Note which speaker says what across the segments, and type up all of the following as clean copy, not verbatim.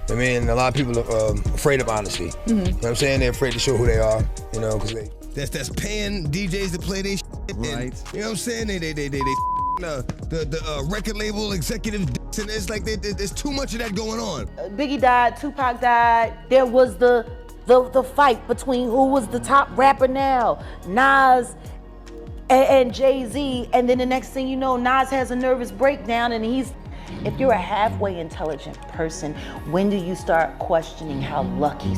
Speaker 1: I mean, a lot of people are afraid of honesty. You know what I'm saying? They're afraid to show who they are, you know, because that's paying DJs to play their shit.
Speaker 2: Right.
Speaker 1: And, you know what I'm saying? They the record label executive, and it's like there's too much of that going on.
Speaker 3: Biggie died, Tupac died. There was the fight between who was the top rapper now, Nas and Jay Z, and then the next thing you know, Nas has a nervous breakdown, and if you're a halfway intelligent person, when do you start questioning how lucky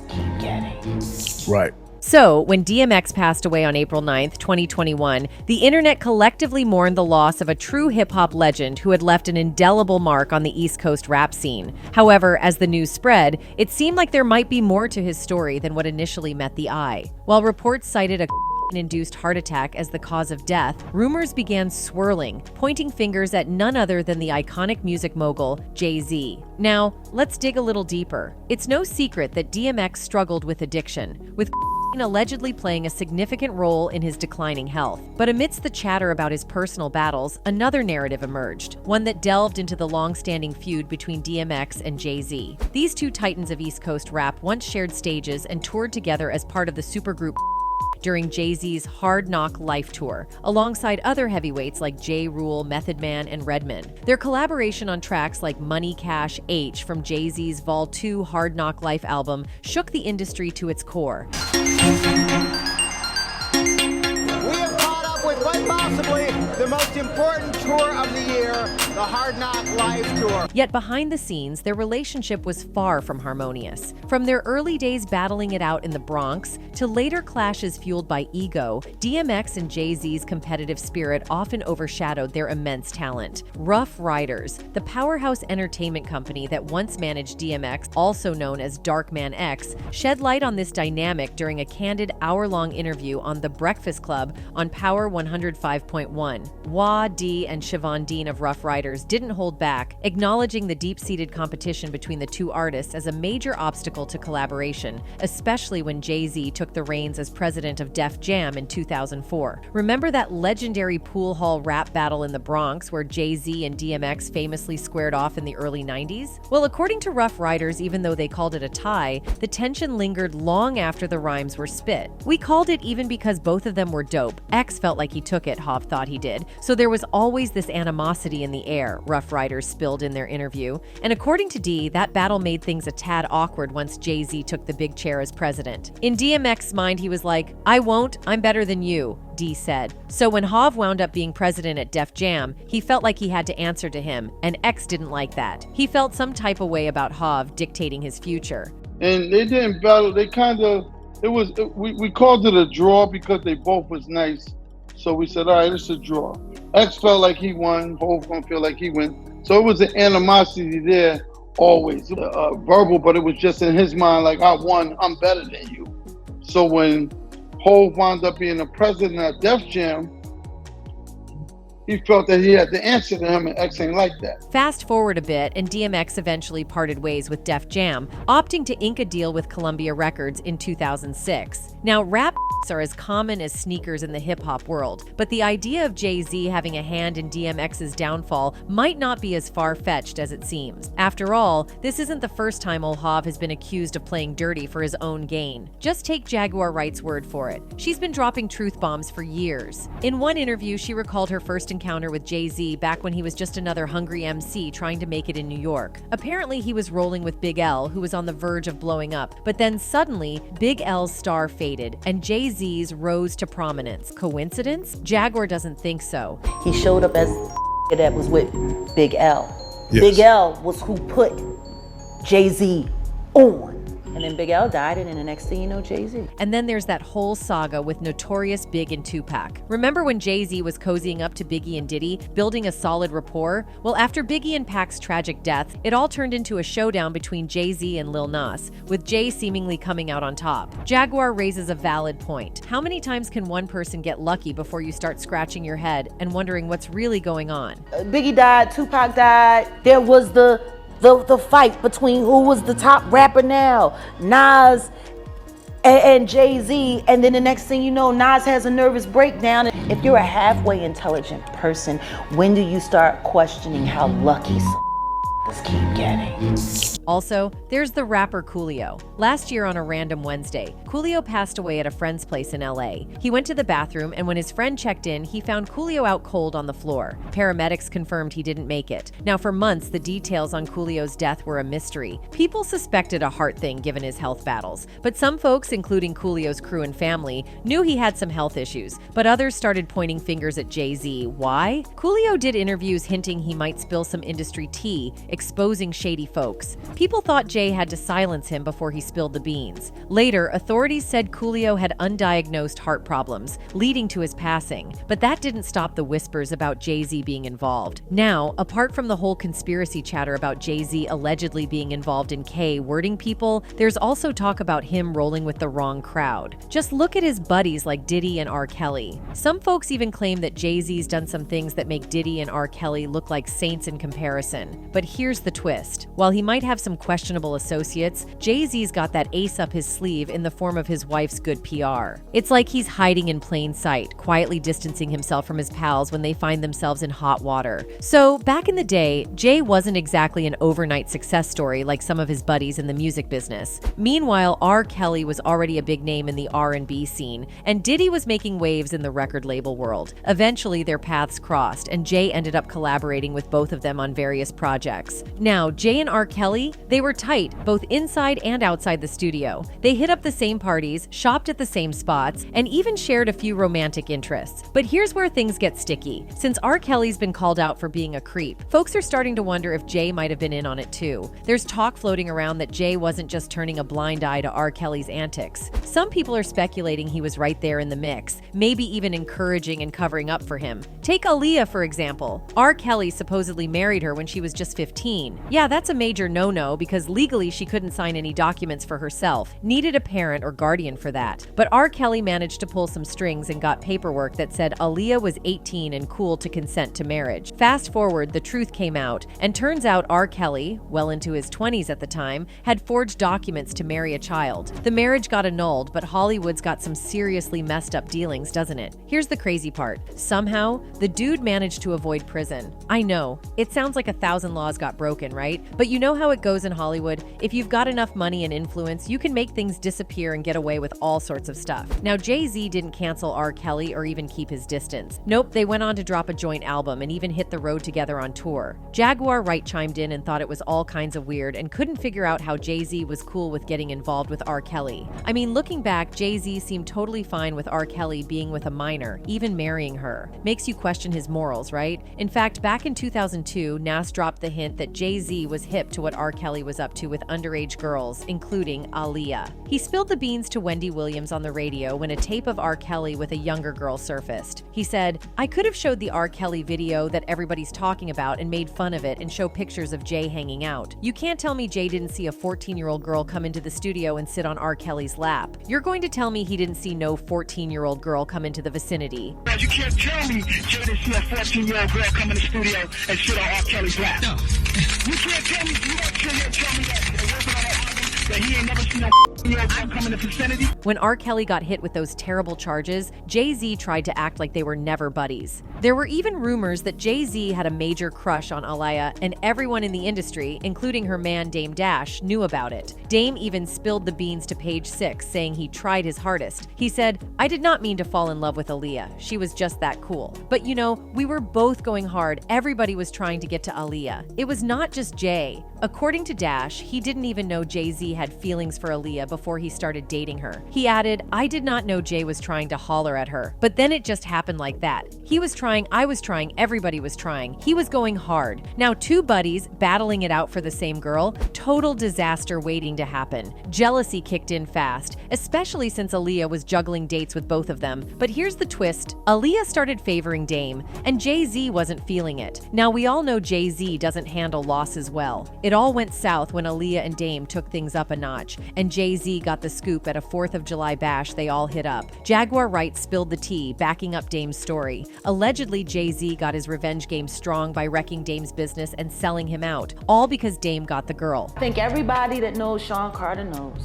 Speaker 3: keep getting?
Speaker 1: Right.
Speaker 4: So, when DMX passed away on April 9th, 2021, the internet collectively mourned the loss of a true hip-hop legend who had left an indelible mark on the East Coast rap scene. However, as the news spread, it seemed like there might be more to his story than what initially met the eye. While reports cited a induced heart attack as the cause of death, rumors began swirling, pointing fingers at none other than the iconic music mogul, Jay Z. Now, let's dig a little deeper. It's no secret that DMX struggled with addiction, with allegedly playing a significant role in his declining health. But amidst the chatter about his personal battles, another narrative emerged, one that delved into the long-standing feud between DMX and Jay Z. These two titans of East Coast rap once shared stages and toured together as part of the supergroup during Jay Z's Hard Knock Life Tour, alongside other heavyweights like J. Rule, Method Man, and Redman. Their collaboration on tracks like Money Cash H from Jay Z's Vol. 2 Hard Knock Life album shook the industry to its core.
Speaker 5: We have caught up with quite possibly the most important tour of the year, the Hard Knock Life Tour.
Speaker 4: Yet behind the scenes, their relationship was far from harmonious. From their early days battling it out in the Bronx, to later clashes fueled by ego, DMX and Jay Z's competitive spirit often overshadowed their immense talent. Rough Riders, the powerhouse entertainment company that once managed DMX, also known as Darkman X, shed light on this dynamic during a candid hour-long interview on The Breakfast Club on Power 105.1. Wah, D, and Siobhan Dean of Rough Riders didn't hold back, acknowledging the deep-seated competition between the two artists as a major obstacle to collaboration, especially when Jay Z took the reins as president of Def Jam in 2004. Remember that legendary pool hall rap battle in the Bronx where Jay Z and DMX famously squared off in the early 90s? Well, according to Rough Riders, even though they called it a tie, the tension lingered long after the rhymes were spit. We called it even because both of them were dope. X felt like he took it, Hov thought he did. So there was always this animosity in the air, Rough Riders spilled in their interview. And according to D, that battle made things a tad awkward once Jay Z took the big chair as president. In DMX's mind, he was like, "I won't, I'm better than you," D said. So when Hov wound up being president at Def Jam, he felt like he had to answer to him, and X didn't like that. He felt some type of way about Hov dictating his future.
Speaker 6: And they didn't battle, they we called it a draw because they both was nice. So we said, all right, it's a draw. X felt like he won, Hov gonna feel like he won. So it was an animosity there always, verbal, but it was just in his mind like, I won, I'm better than you. So when Hov wound up being the president of Def Jam, he felt that he had to answer to him, and X ain't like that.
Speaker 4: Fast forward a bit, and DMX eventually parted ways with Def Jam, opting to ink a deal with Columbia Records in 2006. Now, rap are as common as sneakers in the hip-hop world, but the idea of Jay Z having a hand in DMX's downfall might not be as far-fetched as it seems. After all, this isn't the first time Ol Hov has been accused of playing dirty for his own gain. Just take Jaguar Wright's word for it. She's been dropping truth bombs for years. In one interview, she recalled her first encounter with Jay Z back when he was just another hungry MC trying to make it in New York. Apparently, he was rolling with Big L, who was on the verge of blowing up, but then suddenly, Big L's star faded, and Jay Z's rose to prominence. Coincidence? Jaguar doesn't think so.
Speaker 3: He showed up as that was with Big L.
Speaker 1: Yes.
Speaker 3: Big L was who put Jay Z on. And then Big L died, and then the next thing you know, Jay Z.
Speaker 4: And then there's that whole saga with Notorious Big and Tupac. Remember when Jay Z was cozying up to Biggie and Diddy, building a solid rapport? Well, after Biggie and Pac's tragic death, it all turned into a showdown between Jay Z and Lil Nas, with Jay seemingly coming out on top. Jaguar raises a valid point. How many times can one person get lucky before you start scratching your head and wondering what's really going on?
Speaker 3: Biggie died, Tupac died. There was the fight between who was the top rapper now, Nas and Jay Z, and then the next thing you know, Nas has a nervous breakdown. If you're a halfway intelligent person, when do you start questioning how lucky keep getting.
Speaker 4: Also, there's the rapper Coolio. Last year on a random Wednesday, Coolio passed away at a friend's place in LA. He went to the bathroom, and when his friend checked in, he found Coolio out cold on the floor. Paramedics confirmed he didn't make it. Now, for months, the details on Coolio's death were a mystery. People suspected a heart thing given his health battles, but some folks, including Coolio's crew and family, knew he had some health issues, but others started pointing fingers at Jay Z. Why? Coolio did interviews hinting he might spill some industry tea, exposing shady folks. People thought Jay had to silence him before he spilled the beans. Later, authorities said Coolio had undiagnosed heart problems, leading to his passing. But that didn't stop the whispers about Jay Z being involved. Now, apart from the whole conspiracy chatter about Jay Z allegedly being involved in K wording people, there's also talk about him rolling with the wrong crowd. Just look at his buddies like Diddy and R. Kelly. Some folks even claim that Jay Z's done some things that make Diddy and R. Kelly look like saints in comparison. But here's the twist. While he might have some questionable associates, Jay Z's got that ace up his sleeve in the form of his wife's good PR. It's like he's hiding in plain sight, quietly distancing himself from his pals when they find themselves in hot water. So, back in the day, Jay wasn't exactly an overnight success story like some of his buddies in the music business. Meanwhile, R. Kelly was already a big name in the R&B scene, and Diddy was making waves in the record label world. Eventually, their paths crossed, and Jay ended up collaborating with both of them on various projects. Now, Jay and R. Kelly, they were tight, both inside and outside the studio. They hit up the same parties, shopped at the same spots, and even shared a few romantic interests. But here's where things get sticky. Since R. Kelly's been called out for being a creep, folks are starting to wonder if Jay might have been in on it too. There's talk floating around that Jay wasn't just turning a blind eye to R. Kelly's antics. Some people are speculating he was right there in the mix, maybe even encouraging and covering up for him. Take Aaliyah, for example. R. Kelly supposedly married her when she was just 15. Yeah, that's a major no-no because legally she couldn't sign any documents for herself, needed a parent or guardian for that. But R. Kelly managed to pull some strings and got paperwork that said Aaliyah was 18 and cool to consent to marriage. Fast forward, the truth came out, and turns out R. Kelly, well into his 20s at the time, had forged documents to marry a child. The marriage got annulled, but Hollywood's got some seriously messed up dealings, doesn't it? Here's the crazy part. Somehow, the dude managed to avoid prison. I know, it sounds like 1,000 laws got broken, right? But you know how it goes in Hollywood? If you've got enough money and influence, you can make things disappear and get away with all sorts of stuff. Now, Jay Z didn't cancel R. Kelly or even keep his distance. Nope, they went on to drop a joint album and even hit the road together on tour. Jaguar Wright chimed in and thought it was all kinds of weird and couldn't figure out how Jay Z was cool with getting involved with R. Kelly. I mean, looking back, Jay Z seemed totally fine with R. Kelly being with a minor, even marrying her. Makes you question his morals, right? In fact, back in 2002, Nas dropped the hint that Jay Z was hip to what R. Kelly was up to with underage girls, including Aaliyah. He spilled the beans to Wendy Williams on the radio when a tape of R. Kelly with a younger girl surfaced. He said, "I could have showed the R. Kelly video that everybody's talking about and made fun of it and show pictures of Jay hanging out. You can't tell me Jay didn't see a 14-year-old girl come into the studio and sit on R. Kelly's lap. You're going to tell me he didn't see no 14-year-old girl come into the vicinity."
Speaker 2: You can't tell me Jay didn't see a 14-year-old girl come in the studio and sit on R. Kelly's lap. No. You can't tell me, you don't tell me that he ain't never seen no 14-year-old girl come in the vicinity.
Speaker 4: When R. Kelly got hit with those terrible charges, Jay Z tried to act like they were never buddies. There were even rumors that Jay Z had a major crush on Aaliyah, and everyone in the industry, including her man Dame Dash, knew about it. Dame even spilled the beans to Page Six, saying he tried his hardest. He said, "I did not mean to fall in love with Aaliyah. She was just that cool. But you know, we were both going hard. Everybody was trying to get to Aaliyah. It was not just Jay." According to Dash, he didn't even know Jay Z had feelings for Aaliyah before he started dating her. He added, "I did not know Jay was trying to holler at her. But then it just happened like that. He was trying, I was trying, everybody was trying. He was going hard." Now, two buddies battling it out for the same girl, total disaster waiting to happen. Jealousy kicked in fast, especially since Aaliyah was juggling dates with both of them. But here's the twist. Aaliyah started favoring Dame, and Jay Z wasn't feeling it. Now, we all know Jay Z doesn't handle losses well. It all went south when Aaliyah and Dame took things up a notch, and Jay Z got the scoop at a 4th of July bash they all hit up. Jaguar Wright spilled the tea, backing up Dame's story. Allegedly, Jay Z got his revenge game strong by wrecking Dame's business and selling him out, all because Dame got the girl.
Speaker 3: I think everybody that knows Sean Carter knows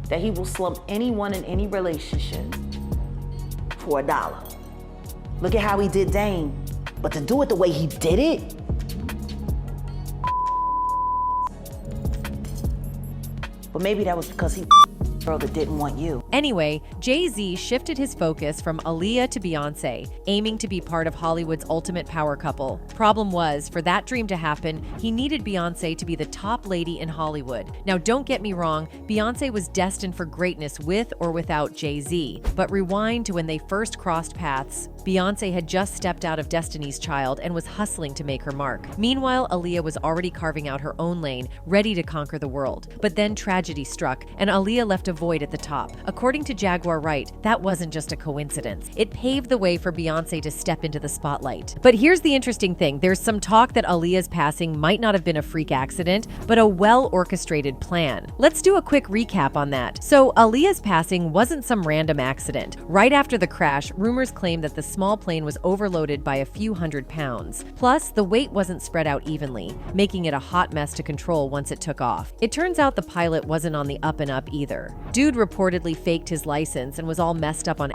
Speaker 3: that he will slump anyone in any relationship for $1. Look at how he did Dame, but to do it the way he did it, But maybe that was because he girl that didn't want you.
Speaker 4: Anyway, Jay Z shifted his focus from Aaliyah to Beyonce, aiming to be part of Hollywood's ultimate power couple. Problem was, for that dream to happen, he needed Beyonce to be the top lady in Hollywood. Now, don't get me wrong, Beyonce was destined for greatness with or without Jay Z. But rewind to when they first crossed paths, Beyonce had just stepped out of Destiny's Child and was hustling to make her mark. Meanwhile, Aaliyah was already carving out her own lane, ready to conquer the world. But then tragedy struck, and Aaliyah left a void at the top. According to Jaguar Wright, that wasn't just a coincidence. It paved the way for Beyonce to step into the spotlight. But here's the interesting thing. There's some talk that Aaliyah's passing might not have been a freak accident, but a well-orchestrated plan. Let's do a quick recap on that. So, Aaliyah's passing wasn't some random accident. Right after the crash, rumors claim that the small plane was overloaded by a few hundred pounds. Plus, the weight wasn't spread out evenly, making it a hot mess to control once it took off. It turns out the pilot wasn't on the up and up either. Dude reportedly faked his license and was all messed up on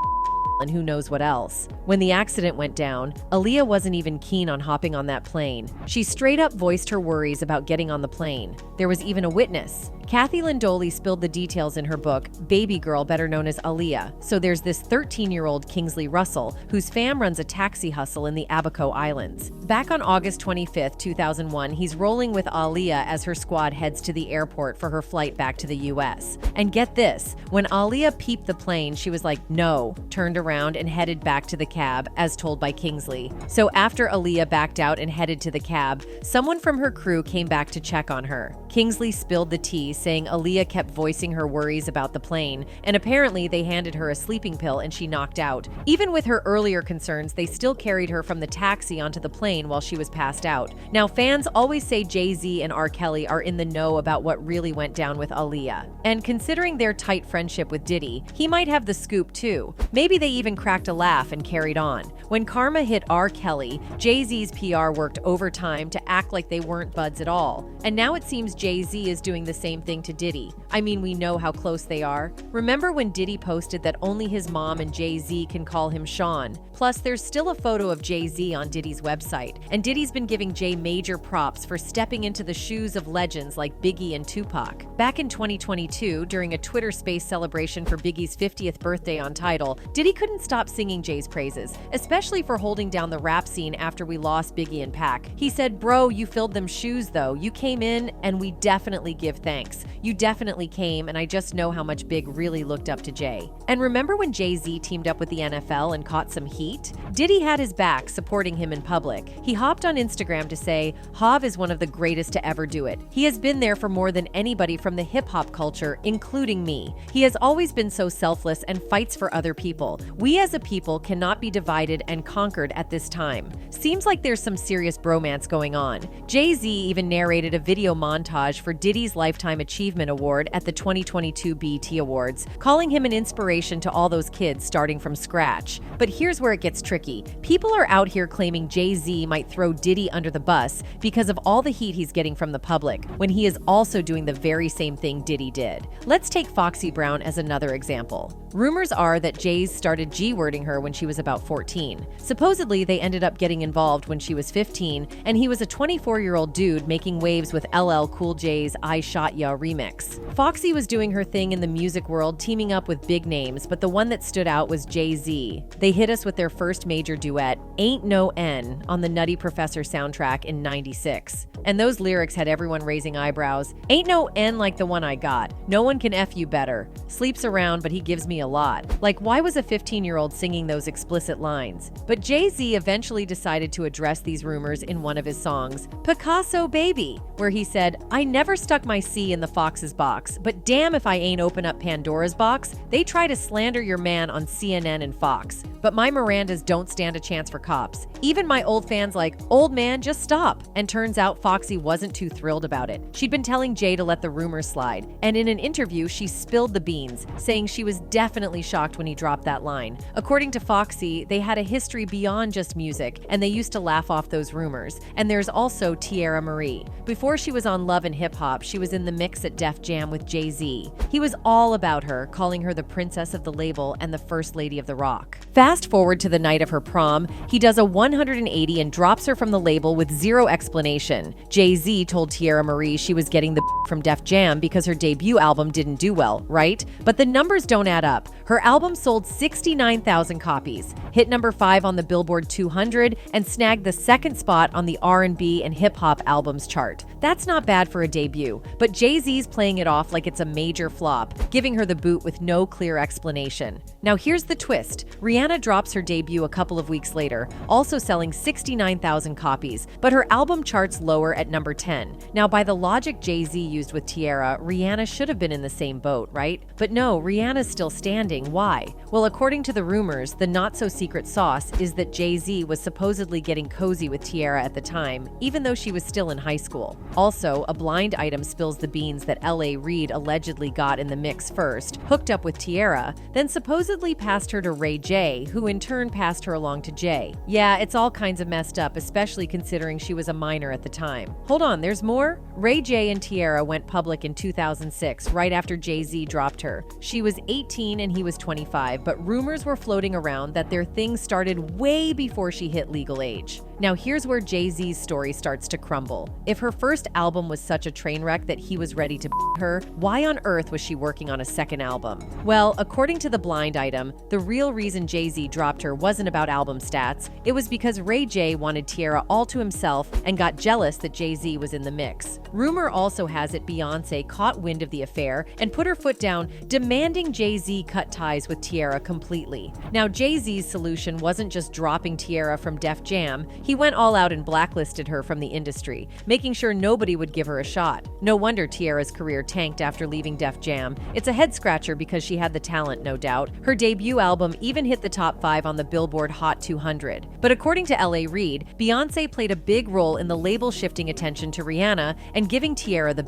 Speaker 4: and who knows what else. When the accident went down, Aaliyah wasn't even keen on hopping on that plane. She straight up voiced her worries about getting on the plane. There was even a witness. Kathy Lindoli spilled the details in her book, Baby Girl, better known as Aaliyah. So there's this 13-year-old Kingsley Russell, whose fam runs a taxi hustle in the Abaco Islands. Back on August 25th, 2001, he's rolling with Aaliyah as her squad heads to the airport for her flight back to the US. And get this, when Aaliyah peeped the plane, she was like, no, turned around and headed back to the cab, as told by Kingsley. So after Aaliyah backed out and headed to the cab, someone from her crew came back to check on her. Kingsley spilled the tea, saying Aaliyah kept voicing her worries about the plane, and apparently they handed her a sleeping pill and she knocked out. Even with her earlier concerns, they still carried her from the taxi onto the plane while she was passed out. Now, fans always say Jay Z and R. Kelly are in the know about what really went down with Aaliyah. And considering their tight friendship with Diddy, he might have the scoop too. Maybe they even cracked a laugh and carried on. When karma hit R. Kelly, Jay Z's PR worked overtime to act like they weren't buds at all. And now it seems Jay Z is doing the same thing to Diddy. I mean, we know how close they are. Remember when Diddy posted that only his mom and Jay Z can call him Sean? Plus, there's still a photo of Jay Z on Diddy's website, and Diddy's been giving Jay major props for stepping into the shoes of legends like Biggie and Tupac. Back in 2022, during a Twitter Space celebration for Biggie's 50th birthday on Tidal, Diddy couldn't stop singing Jay's praises, especially for holding down the rap scene after we lost Biggie and Pac. He said, "Bro, you filled them shoes though. You came in, and we definitely give thanks. You definitely came, and I just know how much Big really looked up to Jay." And remember when Jay Z teamed up with the NFL and caught some heat? Diddy had his back, supporting him in public. He hopped on Instagram to say, "Hav is one of the greatest to ever do it. He has been there for more than anybody from the hip-hop culture, including me. He has always been so selfless and fights for other people. We as a people cannot be divided and conquered at this time." Seems like there's some serious bromance going on. Jay Z even narrated a video montage for Diddy's Lifetime Achievement Award at the 2022 BET Awards, calling him an inspiration to all those kids starting from scratch. But here's where it gets tricky. People are out here claiming Jay Z might throw Diddy under the bus because of all the heat he's getting from the public, when he is also doing the very same thing Diddy did. Let's take Foxy Brown as another example. Rumors are that Jay started G-wording her when she was about 14. Supposedly, they ended up getting involved when she was 15, and he was a 24-year-old dude making waves with LL Cool J's I Shot Ya remix. Foxy was doing her thing in the music world, teaming up with big names, but the one that stood out was Jay Z. They hit us with their first major duet, Ain't No N, on the Nutty Professor soundtrack in '96. And those lyrics had everyone raising eyebrows. Ain't no N like the one I got. No one can F you better. Sleeps around, but he gives me a lot. Like, why was a 15-year-old singing those explicit lines? But Jay Z eventually decided to address these rumors in one of his songs, Picasso Baby, where he said, "I never stuck my C in the Fox's box, but damn if I ain't open up Pandora's box. They try to slander your man on CNN and Fox. But my Mirandas don't stand a chance for cops. Even my old fans like, old man, just stop." And turns out Foxy wasn't too thrilled about it. She'd been telling Jay to let the rumors slide, and in an interview, she spilled the beans, saying she was definitely shocked when he dropped that line. According to Foxy, they had a history beyond just music, and they used to laugh off those rumors. And there's also Tierra Marie. Before she was on Love and Hip Hop, she was in the mix at Def Jam with Jay Z. He was all about her, calling her the princess of the label and the first lady of the rock. Fast Fast forward to the night of her prom, he does a 180 and drops her from the label with zero explanation. Jay Z told Tierra Marie she was getting the from Def Jam because her debut album didn't do well, right? But the numbers don't add up. Her album sold 69,000 copies, hit number 5 on the Billboard 200, and snagged the second spot on the R&B and hip-hop albums chart. That's not bad for a debut, but Jay-Z's playing it off like it's a major flop, giving her the boot with no clear explanation. Now here's the twist. Rihanna drops her debut a couple of weeks later, also selling 69,000 copies, but her album charts lower at number 10. Now by the logic Jay-Z used with Tierra, Rihanna should have been in the same boat, right? But no, Rihanna's still standing. Why? Well, according to the rumors, the not-so-secret sauce is that Jay-Z was supposedly getting cozy with Tierra at the time, even though she was still in high school. Also, a blind item spills the beans that L.A. Reid allegedly got in the mix first, hooked up with Tierra, then supposedly passed her to Ray J, who in turn passed her along to Jay. Yeah, it's all kinds of messed up, especially considering she was a minor at the time. Hold on, there's more? Ray J and Tierra went public in 2006, right after Jay-Z dropped her. She was 18 and he was 25, but rumors were floating around that their thing started way before she hit legal age. Now here's where Jay-Z's story starts to crumble. If her first album was such a train wreck that he was ready to her, why on earth was she working on a second album? Well, according to the blind item, the real reason Jay-Z dropped her wasn't about album stats. It was because Ray J wanted Tierra all to himself and got jealous that Jay-Z was in the mix. Rumor also has it Beyoncé caught wind of the affair and put her foot down, demanding Jay-Z cut ties with Tierra completely. Now Jay-Z's solution wasn't just dropping Tierra from Def Jam. He went all out and blacklisted her from the industry, making sure nobody would give her a shot. No wonder Tierra's career tanked after leaving Def Jam. It's a head-scratcher because she had the talent, no doubt. Her debut album even hit the top 5 on the Billboard Hot 200. But according to L.A. Reid, Beyoncé played a big role in the label shifting attention to Rihanna and giving Tierra the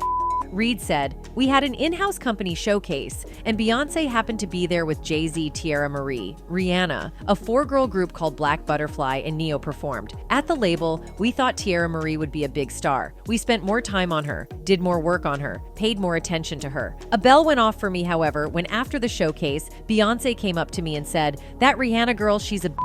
Speaker 4: Reid said, "We had an in-house company showcase, and Beyoncé happened to be there with Jay Z, Tierra Marie, Rihanna, a 4-girl group called Black Butterfly, and Neo performed. At the label, we thought Tierra Marie would be a big star. We spent more time on her, did more work on her, paid more attention to her. A bell went off for me, however, when after the showcase, Beyoncé came up to me and said, 'That Rihanna girl, she's a b'."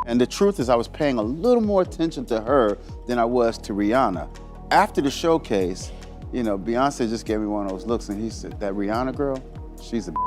Speaker 7: And the truth is I was paying a little more attention to her than I was to Rihanna. After the showcase, you know, Beyonce just gave me one of those looks and he said, "That Rihanna girl, she's a b***."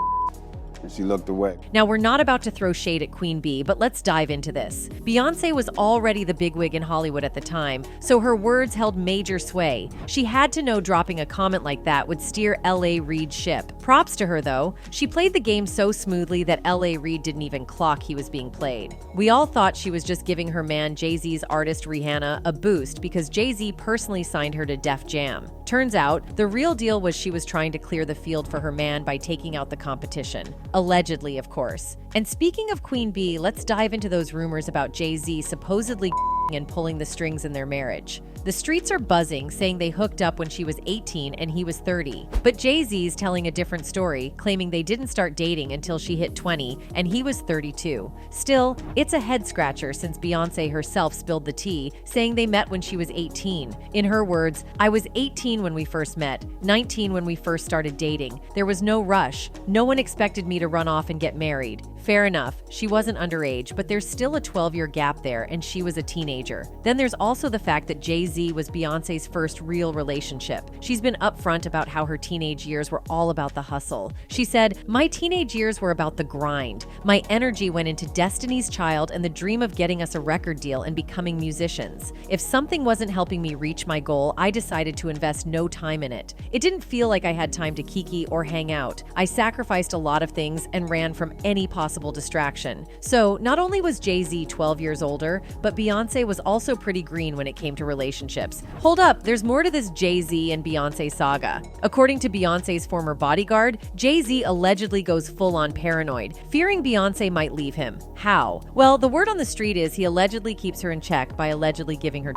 Speaker 7: And she looked away.
Speaker 4: Now, we're not about to throw shade at Queen Bee, but let's dive into this. Beyoncé was already the bigwig in Hollywood at the time, so her words held major sway. She had to know dropping a comment like that would steer L.A. Reid's ship. Props to her, though. She played the game so smoothly that L.A. Reid didn't even clock he was being played. We all thought she was just giving her man Jay-Z's artist Rihanna a boost because Jay-Z personally signed her to Def Jam. Turns out, the real deal was she was trying to clear the field for her man by taking out the competition. Allegedly, of course. And speaking of Queen Bee, let's dive into those rumors about Jay-Z supposedly and pulling the strings in their marriage. The streets are buzzing, saying they hooked up when she was 18 and he was 30. But Jay-Z's telling a different story, claiming they didn't start dating until she hit 20 and he was 32. Still, it's a head-scratcher since Beyoncé herself spilled the tea, saying they met when she was 18. In her words, "I was 18 when we first met, 19 when we first started dating. There was no rush. No one expected me to run off and get married." Fair enough, she wasn't underage, but there's still a 12-year gap there and she was a teenager. Then there's also the fact that Jay-Z was Beyoncé's first real relationship. She's been upfront about how her teenage years were all about the hustle. She said, "My teenage years were about the grind. My energy went into Destiny's Child and the dream of getting us a record deal and becoming musicians. If something wasn't helping me reach my goal, I decided to invest no time in it. It didn't feel like I had time to kiki or hang out. I sacrificed a lot of things and ran from any possible distraction." So not only was Jay-Z 12 years older, but Beyoncé was also pretty green when it came to relationships. Hold up, there's more to this Jay-Z and Beyoncé saga. According to Beyoncé's former bodyguard, Jay-Z allegedly goes full-on paranoid, fearing Beyoncé might leave him. How? Well, the word on the street is he allegedly keeps her in check by allegedly giving her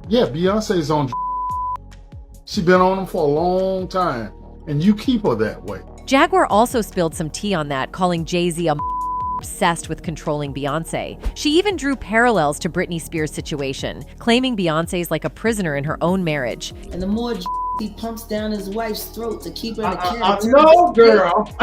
Speaker 8: Yeah, Beyonce's on. She been on him for a long time, and you keep her that way.
Speaker 4: Jaguar also spilled some tea on that, calling Jay-Z a obsessed with controlling Beyoncé. She even drew parallels to Britney Spears' situation, claiming Beyoncé's like a prisoner in her own marriage.
Speaker 3: And the more he pumps down his wife's throat to keep her in the can.
Speaker 9: No, girl.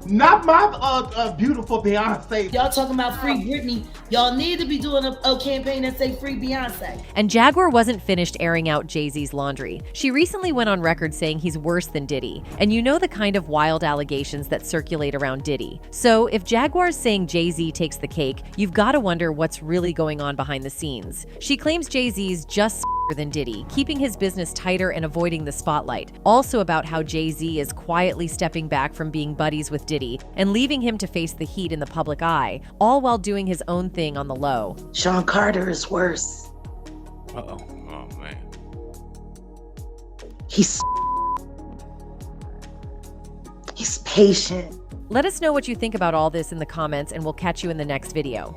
Speaker 9: Not my beautiful Beyonce.
Speaker 3: Y'all talking about free Britney. Y'all need to be doing a campaign that say free Beyonce.
Speaker 4: And Jaguar wasn't finished airing out Jay-Z's laundry. She recently went on record saying he's worse than Diddy. And you know the kind of wild allegations that circulate around Diddy. So if Jaguar's saying Jay-Z takes the cake, you've got to wonder what's really going on behind the scenes. She claims Jay-Z's just than Diddy, keeping his business tighter and avoiding the spotlight. Also about how Jay-Z is quietly stepping back from being buddies with Diddy and leaving him to face the heat in the public eye, all while doing his own thing on the low.
Speaker 3: Sean Carter is worse.
Speaker 10: Uh-oh. Oh, man.
Speaker 3: He's patient.
Speaker 4: Let us know what you think about all this in the comments, and we'll catch you in the next video.